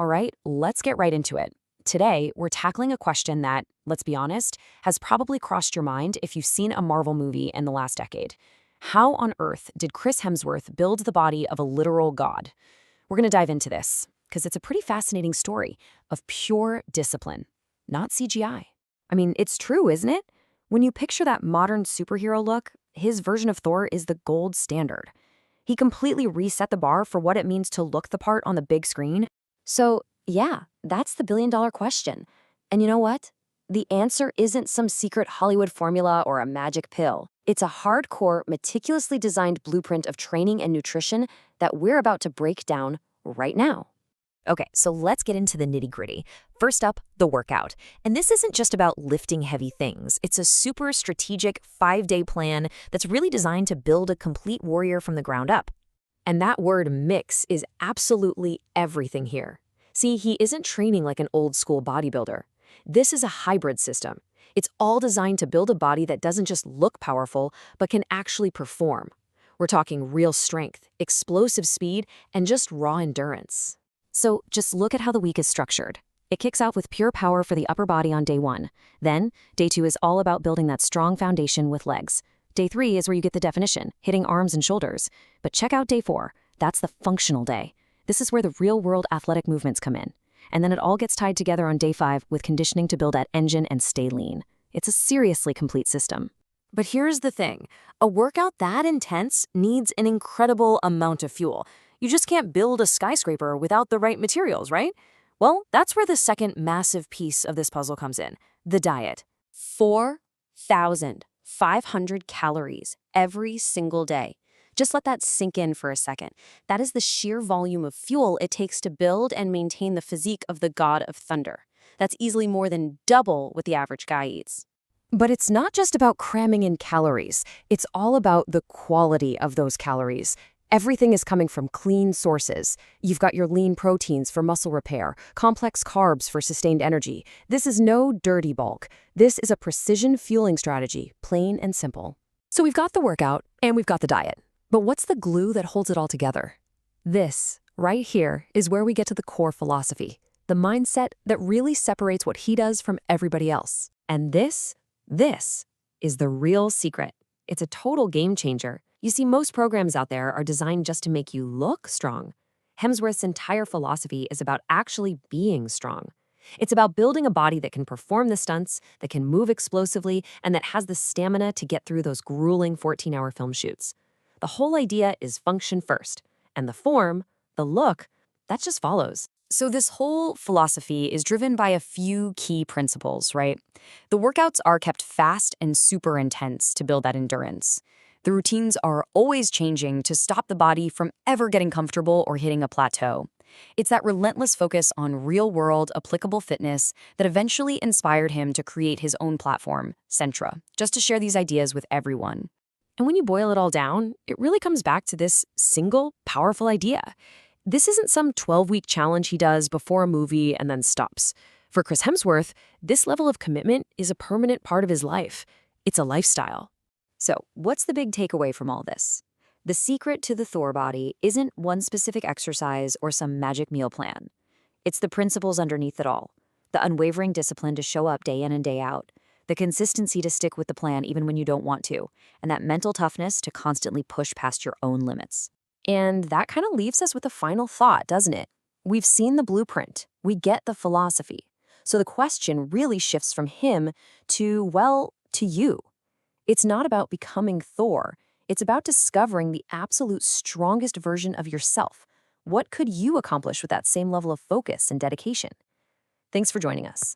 All right, let's get right into it. Today, we're tackling a question that, let's be honest, has probably crossed your mind if you've seen a Marvel movie in the last decade. How on earth did Chris Hemsworth build the body of a literal god? We're going to dive into this, because it's a pretty fascinating story of pure discipline, not CGI. I mean, it's true, isn't it? When you picture that modern superhero look, his version of Thor is the gold standard. He completely reset the bar for what it means to look the part on the big screen. So, yeah, that's the billion-dollar question. And you know what? The answer isn't some secret Hollywood formula or a magic pill. It's a hardcore, meticulously designed blueprint of training and nutrition that we're about to break down right now. Okay, so let's get into the nitty-gritty. First up, the workout. And this isn't just about lifting heavy things. It's a super strategic 5-day plan that's really designed to build a complete warrior from the ground up. And that word mix is absolutely everything here. See, he isn't training like an old-school bodybuilder. This is a hybrid system. It's all designed to build a body that doesn't just look powerful, but can actually perform. We're talking real strength, explosive speed, and just raw endurance. So just look at how the week is structured. It kicks out with pure power for the upper body on day 1. Then, day 2 is all about building that strong foundation with legs. Day 3 is where you get the definition, hitting arms and shoulders. But check out day 4. That's the functional day. This is where the real-world athletic movements come in. And then it all gets tied together on day 5 with conditioning to build that engine and stay lean. It's a seriously complete system. But here's the thing. A workout that intense needs an incredible amount of fuel. You just can't build a skyscraper without the right materials, right? Well, that's where the second massive piece of this puzzle comes in, the diet. 4,500 calories every single day. Just let that sink in for a second. That is the sheer volume of fuel it takes to build and maintain the physique of the god of thunder. That's easily more than double what the average guy eats. But it's not just about cramming in calories. It's all about the quality of those calories. Everything is coming from clean sources. You've got your lean proteins for muscle repair, complex carbs for sustained energy. This is no dirty bulk. This is a precision fueling strategy, plain and simple. So we've got the workout and we've got the diet. But what's the glue that holds it all together? This, right here, is where we get to the core philosophy, the mindset that really separates what he does from everybody else. And this is the real secret. It's a total game changer. You see, most programs out there are designed just to make you look strong. Hemsworth's entire philosophy is about actually being strong. It's about building a body that can perform the stunts, that can move explosively, and that has the stamina to get through those grueling 14-hour film shoots. The whole idea is function first, and the form, the look, that just follows. So this whole philosophy is driven by a few key principles, right? The workouts are kept fast and super intense to build that endurance. The routines are always changing to stop the body from ever getting comfortable or hitting a plateau. It's that relentless focus on real-world, applicable fitness that eventually inspired him to create his own platform, Centra, just to share these ideas with everyone. And when you boil it all down, it really comes back to this single, powerful idea. This isn't some 12-week challenge he does before a movie and then stops. For Chris Hemsworth, this level of commitment is a permanent part of his life. It's a lifestyle. So, what's the big takeaway from all this? The secret to the Thor body isn't one specific exercise or some magic meal plan. It's the principles underneath it all. The unwavering discipline to show up day in and day out. The consistency to stick with the plan even when you don't want to. And that mental toughness to constantly push past your own limits. And that kind of leaves us with a final thought, doesn't it? We've seen the blueprint. We get the philosophy. So the question really shifts from him to, well, to you. It's not about becoming Thor. It's about discovering the absolute strongest version of yourself. What could you accomplish with that same level of focus and dedication? Thanks for joining us.